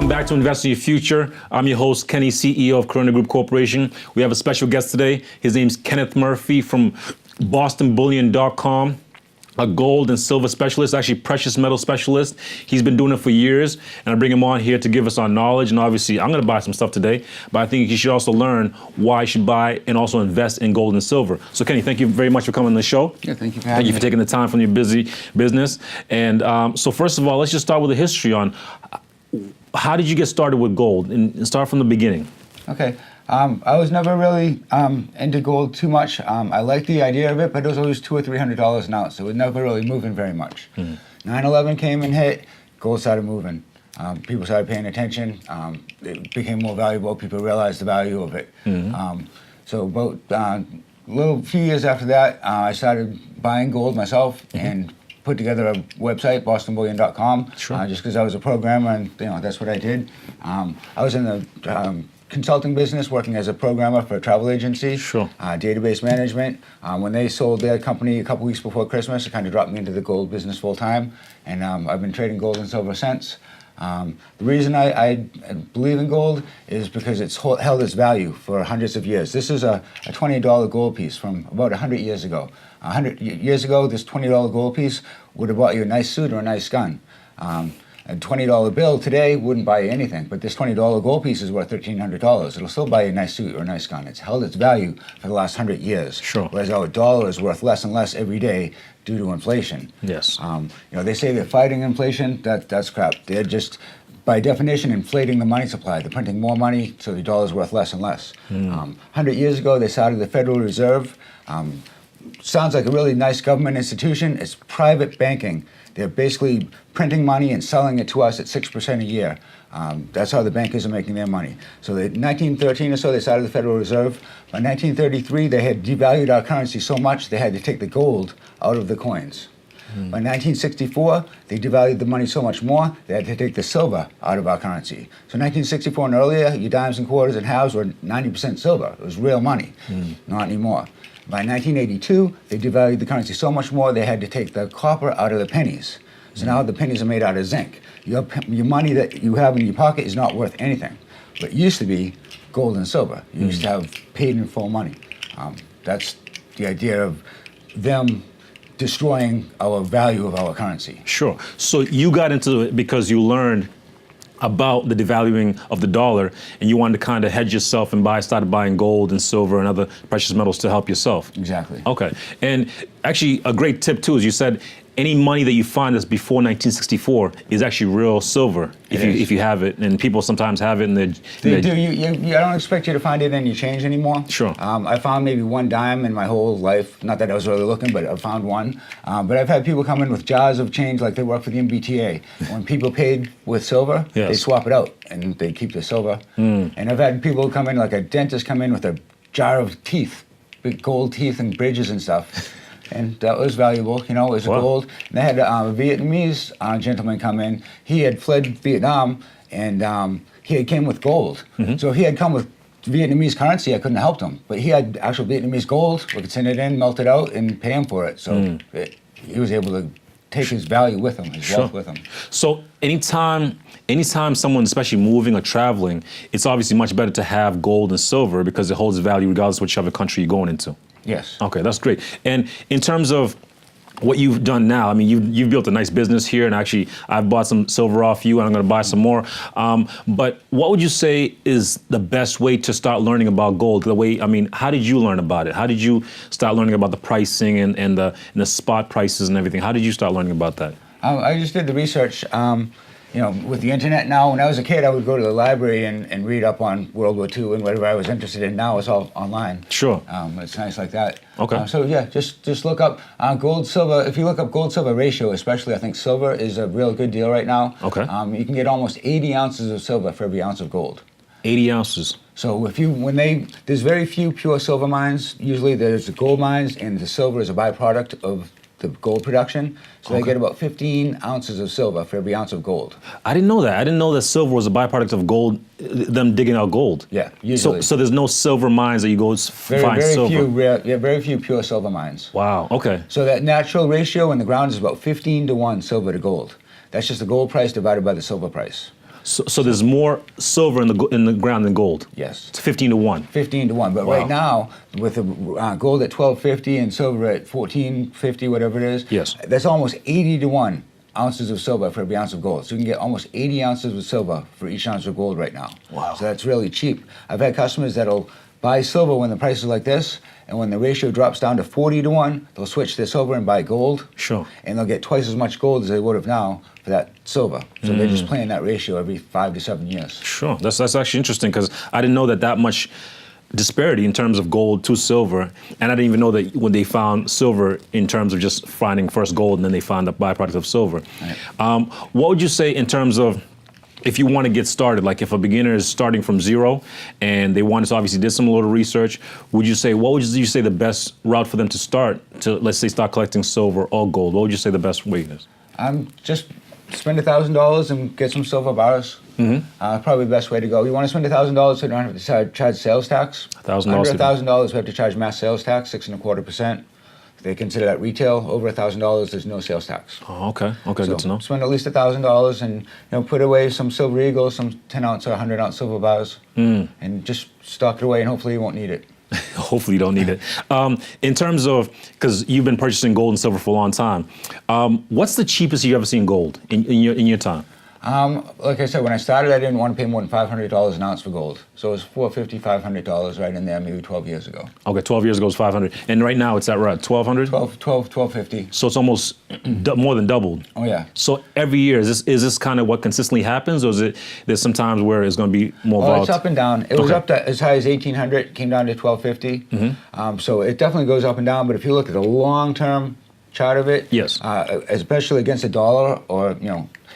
Welcome back to Invest in Your Future. I'm your host, Kenny, CEO of Corona Group Corporation. We have a special guest today. His name's Kenneth Murphy from BostonBullion.com, a gold and silver specialist, actually precious metal specialist. He's been doing it for years, and I bring him on here to give us our knowledge. And obviously, I'm going to buy some stuff today, but I think you should also learn why you should buy and also invest in gold and silver. So, Kenny, thank you very much for coming on the show. Yeah, thank you for having me. Thank you for taking the time from your busy business. And so, first of all, let's just start with the history on how did you get started with gold, and start from the beginning. Okay. I was never really into gold too much. I liked the idea of it, but it was always $200 or $300 an ounce. So it was never really moving very much. 9/11 came and hit, gold started moving. People started paying attention. It became more valuable. People realized the value of it. So about a few years after that, I started buying gold myself and put together a website, BostonBullion.com, just because I was a programmer and that's what I did. I was in the consulting business, working as a programmer for a travel agency, database management. When they sold their company a couple weeks before Christmas, it kind of dropped me into the gold business full time, and I've been trading gold and silver since. The reason I believe in gold is because it's held its value for hundreds of years. This is a $20 gold piece from about 100 years ago. 100 years ago, this $20 gold piece would have bought you a nice suit or a nice gun. A $20 bill today wouldn't buy you anything, but this $20 gold piece is worth $1,300. It'll still buy you a nice suit or a nice gun. It's held its value for the last 100 years. Whereas our dollar is worth less and less every day due to inflation. Yes. They say they're fighting inflation. That's crap. They're just, by definition, inflating the money supply. They're printing more money, so the dollar's worth less and less. 100 years ago, they started the Federal Reserve. Sounds like a really nice government institution. It's private banking. They're basically printing money and selling it to us at 6% a year. That's how the bankers are making their money. So in 1913 or so, they started the Federal Reserve. By 1933, they had devalued our currency so much, they had to take the gold out of the coins. By 1964, they devalued the money so much more, they had to take the silver out of our currency. So 1964 and earlier, your dimes and quarters and halves were 90% silver. It was real money, not anymore. By 1982, they devalued the currency so much more, they had to take the copper out of the pennies. So now the pennies are made out of zinc. Your money that you have in your pocket is not worth anything. But it used to be gold and silver. You used to have paid in full money. That's the idea of them destroying our value of our currency. Sure. So you got into it because you learned about the devaluing of the dollar, and you wanted to kind of hedge yourself and started buying gold and silver and other precious metals to help yourself. Exactly. Okay. And actually, a great tip too is you said any money that you find that's before 1964 is actually real silver if you have it, and people sometimes have it. They do. I don't expect you to find it in your change anymore. Sure. I found maybe one dime in my whole life. Not that I was really looking, but I found one. But I've had people come in with jars of change, like they work for the MBTA. When people paid with silver, they swap it out and they keep the silver. And I've had people come in, like a dentist come in with a jar of teeth, big gold teeth and bridges and stuff. And that was valuable, it was gold. And they had a Vietnamese gentleman come in. He had fled Vietnam, and he had came with gold. So if he had come with Vietnamese currency, I couldn't have helped him. But he had actual Vietnamese gold. We could send it in, melt it out, and pay him for it. So he was able to take his value with him, his wealth with him. So anytime someone, especially moving or traveling, it's obviously much better to have gold and silver because it holds value regardless of whichever country you're going into. Yes. Okay, that's great. And in terms of what you've done now, I mean, you've built a nice business here, and actually I've bought some silver off you, and I'm going to buy some more. But what would you say is the best way to start learning about gold? How did you learn about it? How did you start learning about the pricing and the spot prices and everything? How did you start learning about that? I just did the research. With the internet now, when I was a kid, I would go to the library and read up on World War II and whatever I was interested in. Now it's all online. Sure. It's nice like that. Okay. Just look up gold, silver. If you look up gold, silver ratio, especially, I think silver is a real good deal right now. Okay. You can get almost 80 ounces of silver for every ounce of gold. 80 ounces. So there's very few pure silver mines. Usually there's the gold mines, and the silver is a byproduct of the gold production. So they get about 15 ounces of silver for every ounce of gold. I didn't know that. I didn't know that silver was a byproduct of gold, them digging out gold. Yeah, usually. So there's no silver mines that you go find silver? Very few pure silver mines. Wow, okay. So that natural ratio in the ground is about 15 to 1 silver to gold. That's just the gold price divided by the silver price. So there's more silver in the ground than gold. Yes. It's 15 to 1. 15 to 1. But Wow. right now, with the gold at 1250 and silver at 1450, whatever it is, Yes. that's almost 80 to 1 ounces of silver for every ounce of gold. So you can get almost 80 ounces of silver for each ounce of gold right now. Wow. So that's really cheap. I've had customers that'll buy silver when the price is like this, and when the ratio drops down to 40 to 1, they'll switch their silver and buy gold. Sure. And they'll get twice as much gold as they would have now for that silver. So they're just playing that ratio every 5 to 7 years. Sure. That's actually interesting because I didn't know that much disparity in terms of gold to silver, and I didn't even know that when they found silver in terms of just finding first gold and then they found the byproduct of silver. Right. What would you say in terms of if you want to get started, like if a beginner is starting from zero and they want to obviously did some little research, what would you say the best route for them to start to, let's say, start collecting silver or gold? What would you say the best way is? Just spend $1,000 and get some silver bars. Probably the best way to go. You want to spend $1,000 so you don't have to charge sales tax. $1,000. Under $1,000, we have to charge mass sales tax, 6.25%. They consider that retail. Over $1,000, there's no sales tax. Oh, okay. Okay, So good to know. spend at least $1,000 and put away some silver eagles, some 10-ounce or 100-ounce silver bars, and just stock it away, and hopefully you won't need it. Hopefully you don't need it. In terms of, because you've been purchasing gold and silver for a long time, what's the cheapest you've ever seen gold in your time? Like I said, when I started, I didn't want to pay more than $500 an ounce for gold. So it was $450, $500 right in there, maybe 12 years ago. Okay, 12 years ago it was 500, and right now it's at right, 1,200? 1250. So it's almost more than doubled. Oh yeah. So every year, is this kind of what consistently happens, or is it there's some times where it's going to be more volatile? It's up and down. It was up to as high as 1,800, came down to 1,250. So it definitely goes up and down. But if you look at the long-term chart of it, Yes. Especially against the dollar, or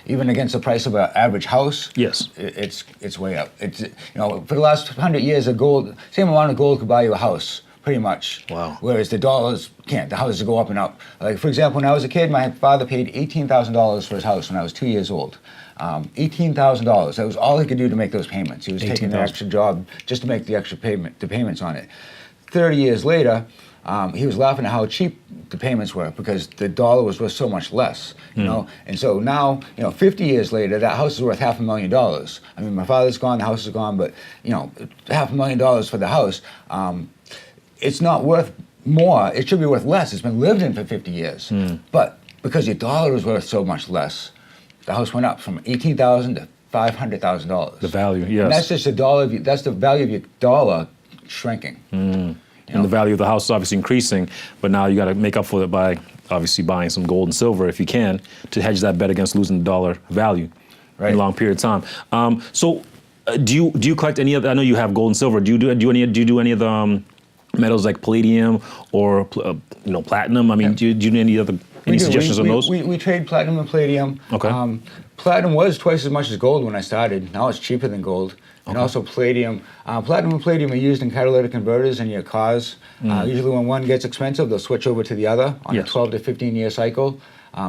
even against the price of an average house, Yes. it's way up. It's for the last 100 years, same amount of gold could buy you a house, pretty much. Wow. Whereas the dollars can't. The houses go up and up. Like for example, when I was a kid, my father paid $18,000 for his house when I was 2 years old. $18,000. That was all he could do to make those payments. He was taking an 18,000. extra job just to make the extra payments on it. 30 years later, he was laughing at how cheap the payments were because the dollar was worth so much less, you know. And so now, 50 years later, that house is worth $500,000. I mean, my father's gone, the house is gone, but $500,000 for the house, it's not worth more. It should be worth less. It's been lived in for 50 years, but because your dollar is worth so much less, the house went up from $18,000 to $500,000. The value, yes. And that's just the dollar. That's the value of your dollar shrinking. And the value of the house is obviously increasing, but now you got to make up for it by obviously buying some gold and silver if you can to hedge that bet against losing the dollar value in a long period of time. So, do you collect any other? I know you have gold and silver. Do you do any of the metals like palladium or platinum? I mean, do you do any suggestions on those? We trade platinum and palladium. Okay. Platinum was twice as much as gold when I started. Now it's cheaper than gold. And also palladium. Platinum and palladium are used in catalytic converters in your cars. Usually when one gets expensive, they'll switch over to the other on a 12 to 15 year cycle.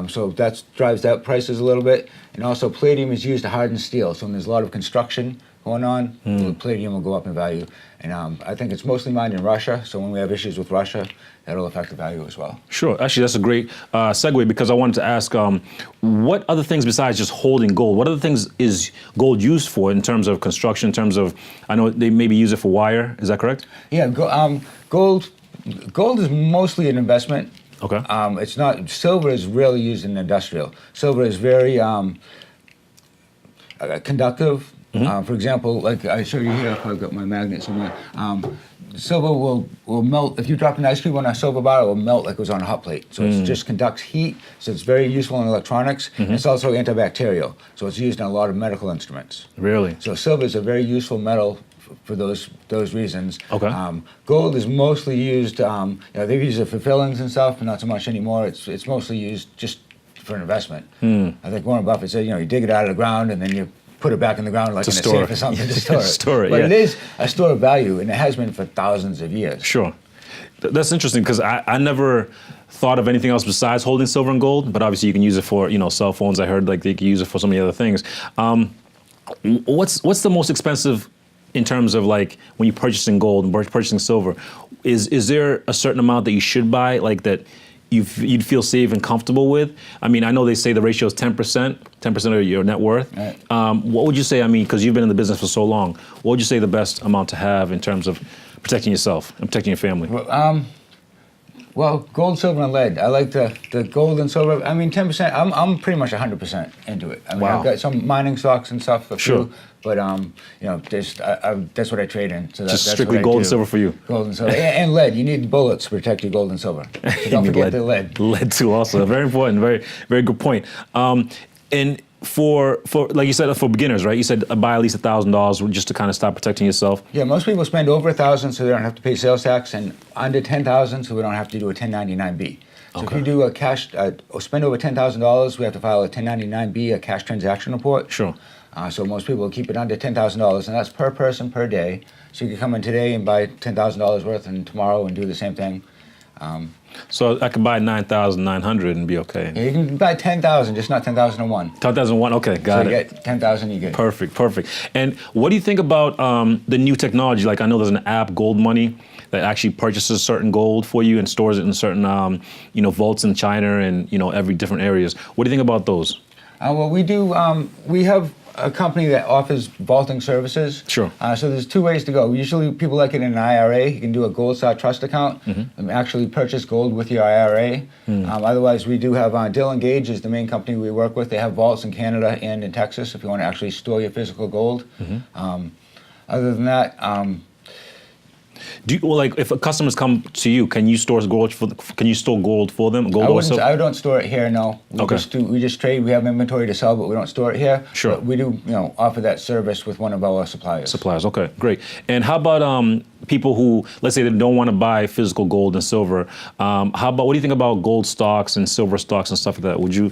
So that drives that prices a little bit. And also palladium is used to harden steel. So when there's a lot of construction going on, the palladium will go up in value. And I think it's mostly mined in Russia. So when we have issues with Russia, that'll affect the value as well. Sure. Actually, that's a great segue because I wanted to ask, what other things besides just holding gold, what other things is gold used for in terms of construction, in terms of, I know they maybe use it for wire, is that correct? Yeah, gold is mostly an investment. Okay. It's not, silver is really used in industrial. Silver is very conductive. For example, like I showed you here, I've got my magnet somewhere. Silver will melt. If you drop an ice cube on a silver bar, it will melt like it was on a hot plate. So it just conducts heat, so it's very useful in electronics. And it's also antibacterial, so it's used in a lot of medical instruments. Really? So silver is a very useful metal for those reasons. Okay. Gold is mostly used, they've used it for fillings and stuff, but not so much anymore. It's mostly used just for an investment. I think Warren Buffett said, you dig it out of the ground and then you put it back in the ground like in a safe or something to store it. Store it, but yeah. it is a store of value, and it has been for thousands of years. Sure. That's interesting because I never thought of anything else besides holding silver and gold, but obviously you can use it for, cell phones. I heard like they can use it for so many other things. What's the most expensive in terms of like when you're purchasing gold and purchasing silver? Is there a certain amount that you should buy, like that you'd feel safe and comfortable with? I mean, I know they say the ratio is 10%. 10% of your net worth. Right. What would you say, I mean, because you've been in the business for so long, what would you say the best amount to have in terms of protecting yourself and protecting your family? Well, gold, silver, and lead. I like the gold and silver. I mean, 10%. I'm pretty much 100% into it. I mean, Wow. I've got some mining stocks and stuff. Sure. But you know, that's what I trade in. So Just that's strictly what I gold and do. silver for you. Gold and silver, and lead. You need bullets to protect your gold and silver. So don't You forget need the lead. Lead too, also very important. Very good point. And for like you said, for beginners, right? You said buy at least $1,000 just to kind of start protecting yourself. Yeah, most people spend over 1,000 so they don't have to pay sales tax, and under 10,000 so we don't have to do a 1099B. So if you do a cash, spend over $10,000, we have to file a 1099B, a cash transaction report. Sure. So most people keep it under $10,000, and that's per person per day. So you can come in today and buy $10,000 worth, and tomorrow and do the same thing. So I could buy 9,900 and be okay. Yeah, you can buy 10,000, just not 10,001. 10,001. Okay, got So it. you get 10,000, you get. Perfect. And what do you think about the new technology? Like I know there's an app, Gold Money, that actually purchases certain gold for you and stores it in certain vaults in China and every different areas. What do you think about those? Well, we do. We have a company that offers vaulting services. Sure. So there's two ways to go. Usually people like it in an IRA. You can do a gold stock trust account and actually purchase gold with your IRA. Otherwise, we do have Dillon Gage is the main company we work with. They have vaults in Canada and in Texas if you want to actually store your physical gold. Other than that, Do you, like if customers come to you, can you store gold for them? Gold or silver? I don't store it here. No, we just trade. We have inventory to sell, but we don't store it here. Sure. But we do, offer that service with one of our suppliers. Okay, great. And how about people who, let's say, they don't want to buy physical gold and silver? What do you think about gold stocks and silver stocks and stuff like that? Would you?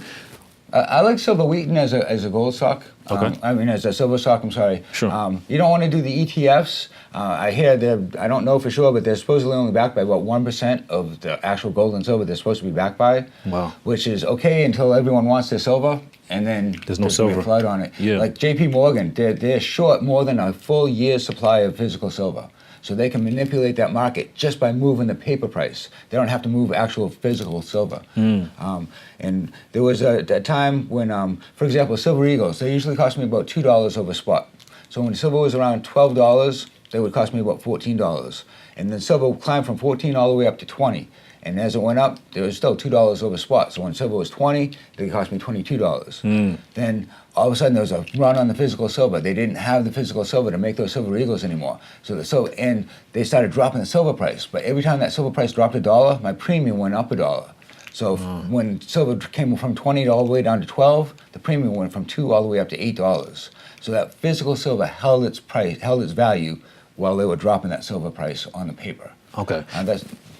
I like silver wheaten as a gold stock. Okay. As a silver stock, I'm sorry. Sure. You don't want to do the ETFs. I hear I don't know for sure, but they're supposedly only backed by about 1% of the actual gold and silver they're supposed to be backed by. Wow. Which is okay until everyone wants their silver, and then There's no gonna be silver. a flood on it. Yeah. Like JP Morgan, they're short more than a full year's supply of physical silver. So they can manipulate that market just by moving the paper price. They don't have to move actual physical silver. And there was a time when, for example, Silver Eagles, they usually cost me about $2 over spot. So when silver was around $12, they would cost me about $14. And then silver climbed from 14 all the way up to 20. And as it went up, there was still $2 over spot. So when silver was 20, it cost me $22. Then all of a sudden there was a run on the physical silver. They didn't have the physical silver to make those Silver Eagles anymore. So and they started dropping the silver price. But every time that silver price dropped $1, my premium went up $1. So when silver came from 20 all the way down to 12, the premium went from $2 all the way up to $8. So that physical silver held its value while they were dropping that silver price on the paper. Okay.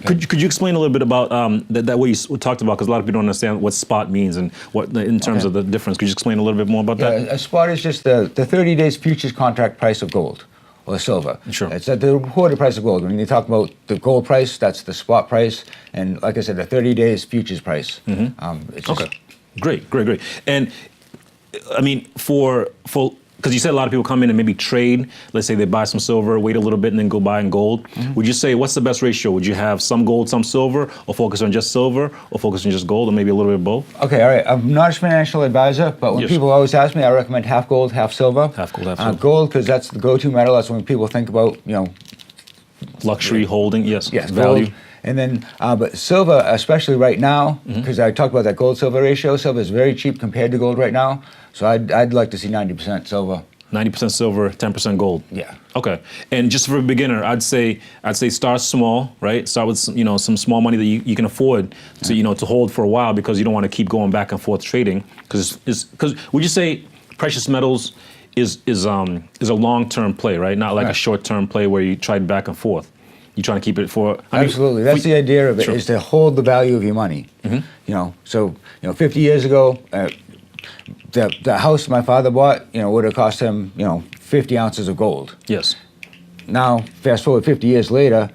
Could you explain a little bit about that what you talked about? Because a lot of people don't understand what spot means and what in terms of the difference. Could you explain a little bit more about that? A spot is just the 30 days futures contract price of gold or silver. Sure. It's at the reported price of gold. When you talk about the gold price, that's the spot price, and like I said, the 30 days futures price. It's just, Okay. Great. And I mean, because you said a lot of people come in and maybe trade. Let's say they buy some silver, wait a little bit, and then go buy in gold. Would you say what's the best ratio? Would you have some gold, some silver, or focus on just silver, or focus on just gold, or maybe a little bit of both? Okay, all right. I'm not a financial advisor, but when Yes. people always ask me, I recommend half gold, half silver. Half gold, half silver. Gold, because that's the go-to metal. That's when people think about, Luxury holding, yes, yes, value. gold. And then, but silver, especially right now, because I talked about that gold-silver ratio. Silver is very cheap compared to gold right now. So I'd like to see 90% silver. 90% silver, 10% gold. Yeah. Okay. And just for a beginner, I'd say start small, right? Start with some small money that you can afford to to hold for a while, because you don't want to keep going back and forth trading. Because would you say precious metals is a long-term play, right? Not like a Right. short-term play where you trade back and forth. You're trying to keep it for Absolutely. That's the idea of it, Sure. is to hold the value of your money. 50 years ago, the house my father bought, would have cost him, 50 ounces of gold. Yes. Now, fast forward 50 years later,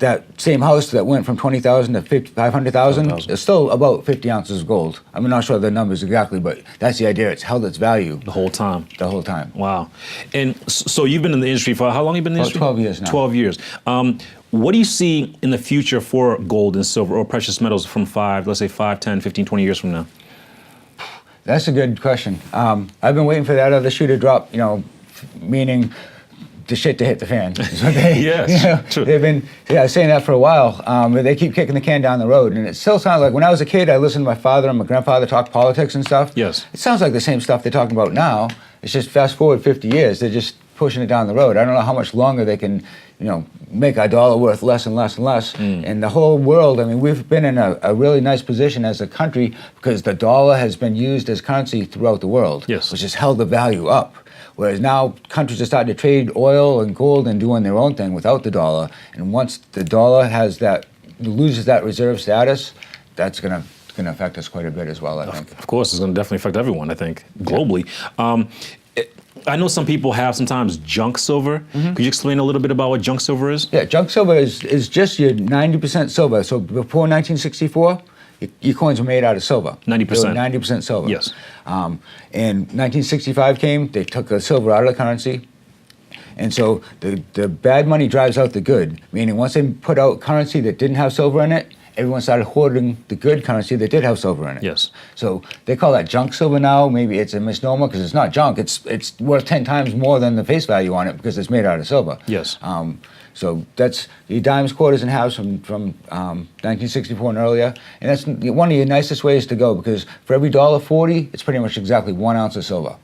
that same house that went from 20,000 to 500,000 is still about 50 ounces of gold. I'm not sure the numbers exactly, but that's the idea. It's held its value The whole time. the whole time. Wow. And so you've been in the industry for how long? Have you been in the About industry? 12 years now. 12 years. What do you see in the future for gold and silver or precious metals from let's say 5, 10, 15, 20 years from now? That's a good question. I've been waiting for that other shoe to drop, meaning the shit to hit the fan. So Yes, true. They've been saying that for a while, but they keep kicking the can down the road. And it still sounds like, when I was a kid, I listened to my father and my grandfather talk politics and stuff. Yes. It sounds like the same stuff they're talking about now. It's just fast forward 50 years, they're just pushing it down the road. I don't know how much longer they can, make our dollar worth less and less and less. And the whole world, I mean, we've been in a really nice position as a country because the dollar has been used as currency throughout the world, Yes. which has held the value up. Whereas now countries are starting to trade oil and gold and doing their own thing without the dollar. And once the dollar loses that reserve status, that's going to affect us quite a bit as well, I think. Of course, it's going to definitely affect everyone, I think, globally. I know some people have sometimes junk silver. Could you explain a little bit about what junk silver is? Yeah, junk silver is just your 90% silver. So before 1964, your coins were made out of silver. 90%. They were 90% silver. Yes. And 1965 came, they took the silver out of the currency. And so the bad money drives out the good, meaning once they put out currency that didn't have silver in it, everyone started hoarding the good currency that did have silver in it. Yes. So they call that junk silver now. Maybe it's a misnomer because it's not junk. It's worth 10 times more than the face value on it because it's made out of silver. Yes. So that's your dimes, quarters, and halves from 1964 and earlier. And that's one of your nicest ways to go because for every $1.40, it's pretty much exactly 1 ounce of silver.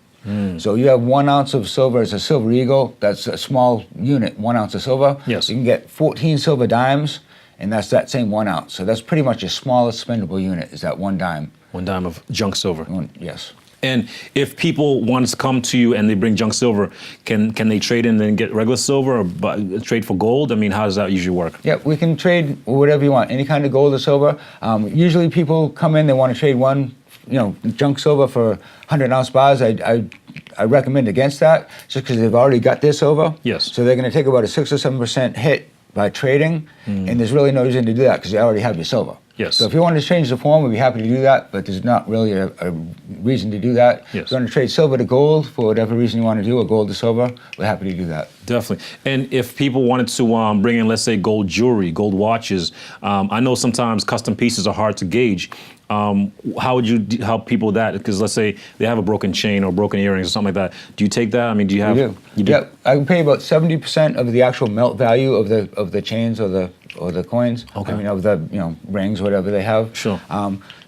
So you have 1 ounce of silver as a silver eagle. That's a small unit, 1 ounce of silver. Yes. You can get 14 silver dimes, and that's that same 1 ounce. So that's pretty much your smallest spendable unit is that 1 dime. 1 dime of junk silver. Yes. And if people want to come to you and they bring junk silver, can they trade in and get regular silver or trade for gold? I mean, how does that usually work? Yeah, we can trade whatever you want, any kind of gold or silver. Usually people come in, they want to trade one, junk silver for 100-ounce bars. I recommend against that just because they've already got their silver. Yes. So they're going to take about a 6 or 7% hit by trading, and there's really no reason to do that because they already have your silver. Yes. So if you want to change the form, we'd be happy to do that, but there's not really a reason to do that. Yes. If you want to trade silver to gold for whatever reason you want to do, or gold to silver, we're happy to do that. Definitely. And if people wanted to bring in, let's say, gold jewelry, gold watches, I know sometimes custom pieces are hard to gauge. How would you help people with that? Because let's say they have a broken chain or broken earrings or something like that. Do you take that? I mean, do you have? We do. You do? Yeah, I can pay about 70% of the actual melt value of the chains or the coins. Okay. I mean, of the rings, whatever they have. Sure.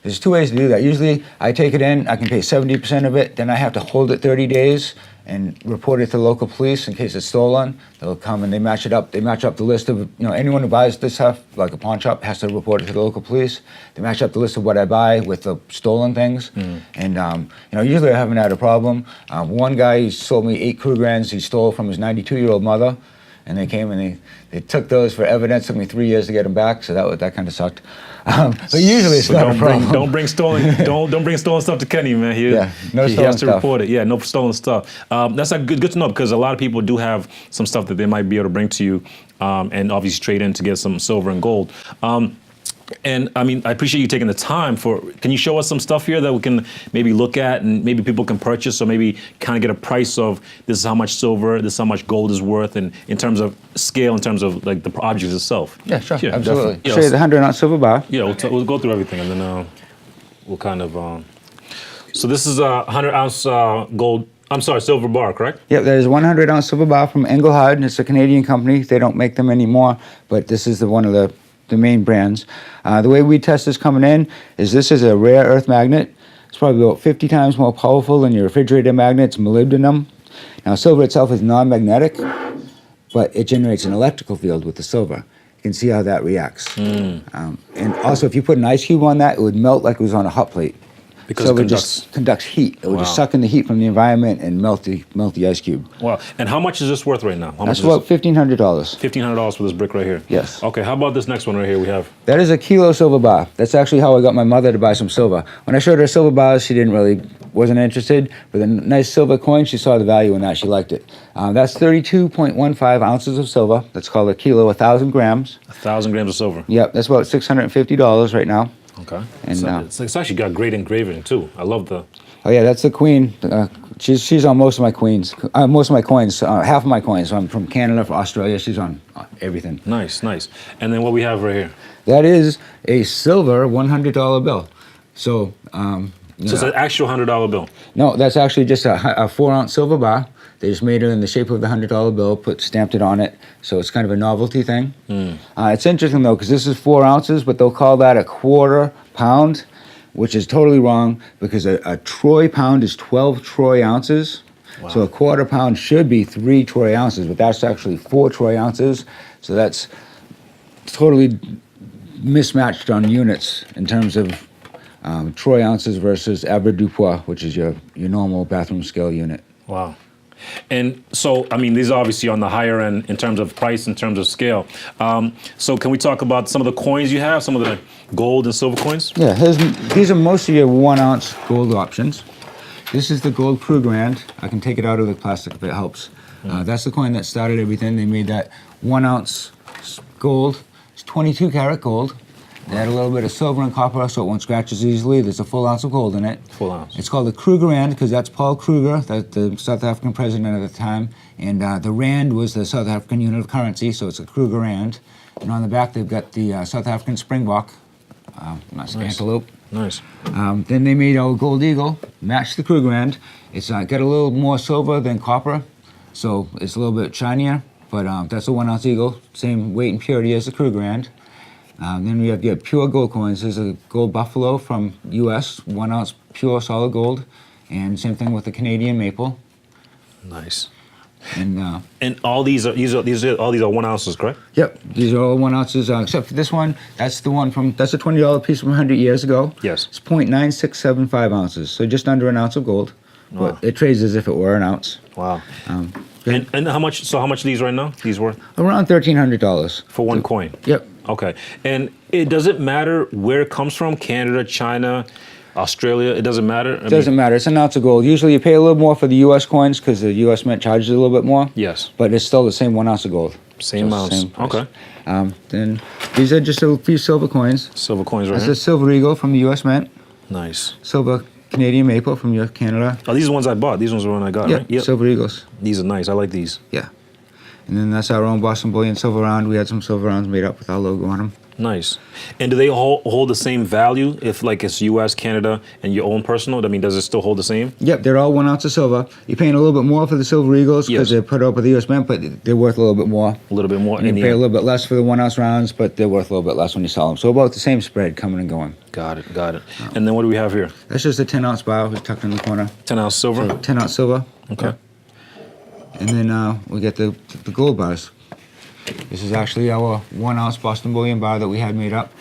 There's 2 ways to do that. Usually, I take it in. I can pay 70% of it. Then I have to hold it 30 days and report it to the local police in case it's stolen. They'll come and they match it up. They match up the list of anyone who buys this stuff, like a pawn shop, has to report it to the local police. They match up the list of what I buy with the stolen things, and usually I haven't had a problem. One guy, he sold me 8 Krugrands he stole from his 92-year-old mother, and they came and they took those for evidence. Took me 3 years to get them back, so that kind of sucked. But usually it's not a problem. Don't bring stolen stuff to Kenny, man. He no he stolen has to stuff. report it. Yeah, no stolen stuff. That's good to know because a lot of people do have some stuff that they might be able to bring to you, and obviously trade in to get some silver and gold. And I mean, I appreciate you taking the time can you show us some stuff here that we can maybe look at and maybe people can purchase or maybe kind of get a price of this is how much silver, this is how much gold is worth, and in terms of scale, in terms of like the object itself. Yeah, sure, absolutely. Definitely. Show you the 100-ounce silver bar. Yeah, we'll go through everything and then we'll kind of. So this is a 100-ounce gold. I'm sorry, silver bar, correct? Yep, there's a 100-ounce silver bar from Engelhard. It's a Canadian company. They don't make them anymore, but this is one of the main brands. The way we test this coming in is this is a rare earth magnet. It's probably about 50 times more powerful than your refrigerator magnet. It's molybdenum. Now, silver itself is non-magnetic, but it generates an electrical field with the silver. You can see how that reacts. And also, if you put an ice cube on that, it would melt like it was on a hot plate. Because silver it just conducts heat. It would just Wow. suck in the heat from the environment and melt the ice cube. Wow. And how much is this worth right now? How That's much is about $1,500. $1,500 for this brick right here? Yes. Okay, how about this next one right here we have? That is a kilo silver bar. That's actually how I got my mother to buy some silver. When I showed her silver bars, she wasn't interested. With a nice silver coin, she saw the value in that. She liked it. That's 32.15 ounces of silver. That's called a kilo, 1,000 grams. 1,000 grams of silver. Yep, that's about $650 right now. Okay. And, it's actually got great engraving too. I love the. Oh yeah, that's the queen. She's on most of my queens, most of my coins, half of my coins. So I'm from Canada, from Australia. She's on everything. Nice, nice. And then what we have right here? That is a silver $100 bill. So So it's an actual $100 bill. No, that's actually just a 4-ounce silver bar. They just made it in the shape of the $100 bill, stamped it on it. So it's kind of a novelty thing. It's interesting though, because this is 4 ounces, but they'll call that a quarter pound, which is totally wrong because a troy pound is 12 troy ounces. Wow. So a quarter pound should be 3 troy ounces, but that's actually 4 troy ounces. So that's totally mismatched on units in terms of troy ounces versus avoirdupois, which is your normal bathroom scale unit. Wow. And so, I mean, these are obviously on the higher end in terms of price, in terms of scale. So can we talk about some of the coins you have, some of the gold and silver coins? Yeah, these are most of your 1-ounce gold options. This is the gold Krugerrand. I can take it out of the plastic if it helps. That's the coin that started everything. They made that 1-ounce gold. It's 22 karat gold. They add a little bit of silver and copper so it won't scratch as easily. There's a full ounce of gold in it. Full ounce. It's called the Krugerrand because that's Paul Kruger, the South African president at the time. And the rand was the South African unit of currency, so it's a Krugerrand. And on the back, they've got the South African springbok, nice. Antelope. Nice. Then they made a gold eagle, matched the Krugerrand. It's got a little more silver than copper, so it's a little bit shinier. But that's a 1-ounce eagle, same weight and purity as the Krugerrand. Then we have your pure gold coins. There's a gold buffalo from U.S., 1-ounce pure solid gold, and same thing with the Canadian maple. Nice. And all these are 1 ounces, correct? Yep, these are all 1 ounces except for this one. That's the one that's a $20 piece from 100 years ago. Yes. It's 0.9675 ounces, so just under an ounce of gold. Wow. But it trades as if it were an ounce. Wow. And how much? So how much are these right now? These worth? Around $1,300 For one coin. Yep. Okay. And it doesn't matter where it comes from, Canada, China, Australia, it doesn't matter? It doesn't matter. It's an ounce of gold. Usually you pay a little more for the U.S. coins because the U.S. Mint charges a little bit more. Yes. But it's still the same 1 ounce of gold. Same So ounce. same price. Okay. Then these are just a few silver coins. Silver coins right That's here. a silver eagle from the U.S. Mint. Nice. Silver Canadian maple from Canada. Oh, these are the ones I bought. These ones are the ones I got, Yeah, right? Yep. silver eagles. These are nice. I like these. Yeah. And then that's our own Boston Bullion silver round. We had some silver rounds made up with our logo on them. Nice. And do they hold the same value if like it's U.S., Canada, and your own personal? I mean, does it still hold the same? Yep, they're all 1 ounce of silver. You're paying a little bit more for the silver eagles because they're put up with the U.S. Mint, but they're worth a little bit more. A little bit more. And you pay a little bit less for the 1 ounce rounds, but they're worth a little bit less when you sell them. So about the same spread coming and going. Got it. And then what do we have here? That's just a 10-ounce bar tucked in the corner. 10-ounce silver? So 10-ounce silver. Okay. And then we get the gold bars. This is actually our 1 ounce Boston Bullion bar that we had made up.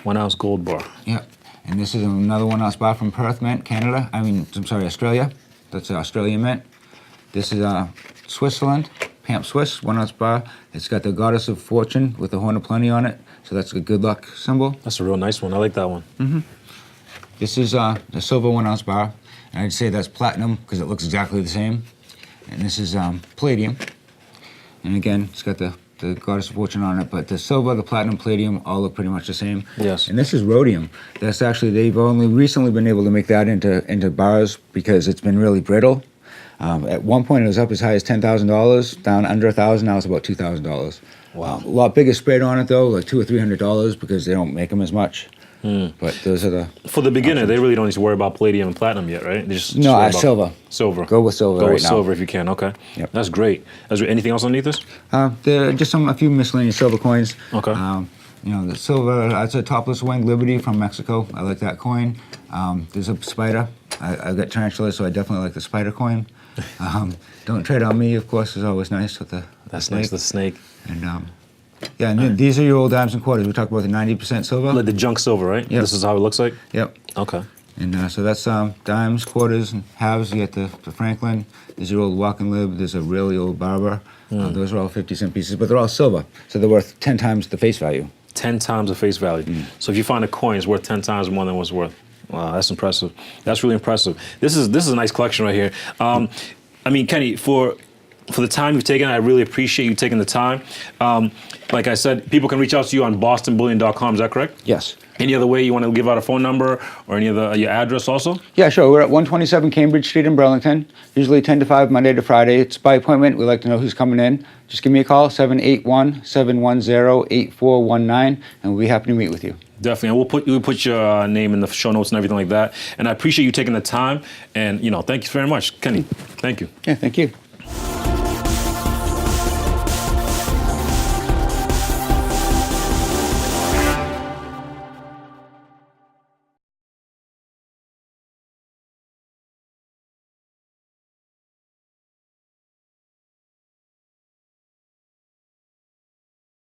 1 ounce gold bar. Yep. And this is another 1 ounce bar from Perth Mint, Canada. Australia. That's the Australian Mint. This is Switzerland, Pamp Swiss, 1 ounce bar. It's got the Goddess of Fortune with the Horn of Plenty on it. So that's a good luck symbol. That's a real nice one. I like that one. Mm-hmm. This is the silver 1 ounce bar. And I'd say that's platinum because it looks exactly the same. And this is palladium. And again, it's got the Goddess of Fortune on it, but the silver, the platinum, palladium all look pretty much the same. Yes. And this is rhodium. That's actually, they've only recently been able to make that into bars because it's been really brittle. At one point, it was up as high as $10,000, down under $1,000. Now it's about $2,000. Wow. A lot bigger spread on it though, like $200 or $300 because they don't make them as much. But those are the for the beginner. They really don't need to worry about palladium and platinum yet, right? They just no, worry about silver. Silver. Go with silver. Go right with now. silver if you can. Okay. Yep. That's great. Is there anything else underneath this? There are just a few miscellaneous silver coins. Okay. The silver. That's a topless winged Liberty from Mexico. I like that coin. There's a spider. I've got tarantulas, so I definitely like the spider coin. Don't trade on me, of course, is always nice with the That's snake. nice. The snake. And and then these are your old dimes and quarters. We talked about the 90% silver. Like the junk silver, right? Yep. This is how it looks like? Yep. Okay. And so that's dimes, quarters, and halves. You get the Franklin. There's your old Walk and Lib. There's a really old Barber. Those are all 50-cent pieces, but they're all silver, so they're worth 10 times the face value. 10 times the face value. So if you find a coin, it's worth 10 times more than what's worth. Wow, that's impressive. That's really impressive. This is a nice collection right here. Kenny, for the time you've taken, I really appreciate you taking the time. Like I said, people can reach out to you on bostonbullion.com. Is that correct? Yes. Any other way you want to give out a phone number or any other your address also? Yeah, sure. We're at 127 Cambridge Street in Burlington. Usually 10 to 5, Monday to Friday. It's by appointment. We like to know who's coming in. Just give me a call, 781-710-8419, and we'll be happy to meet with you. Definitely, and we'll put your name in the show notes and everything like that. And I appreciate you taking the time. And thank you very much, Kenny. Thank you. Yeah, thank you.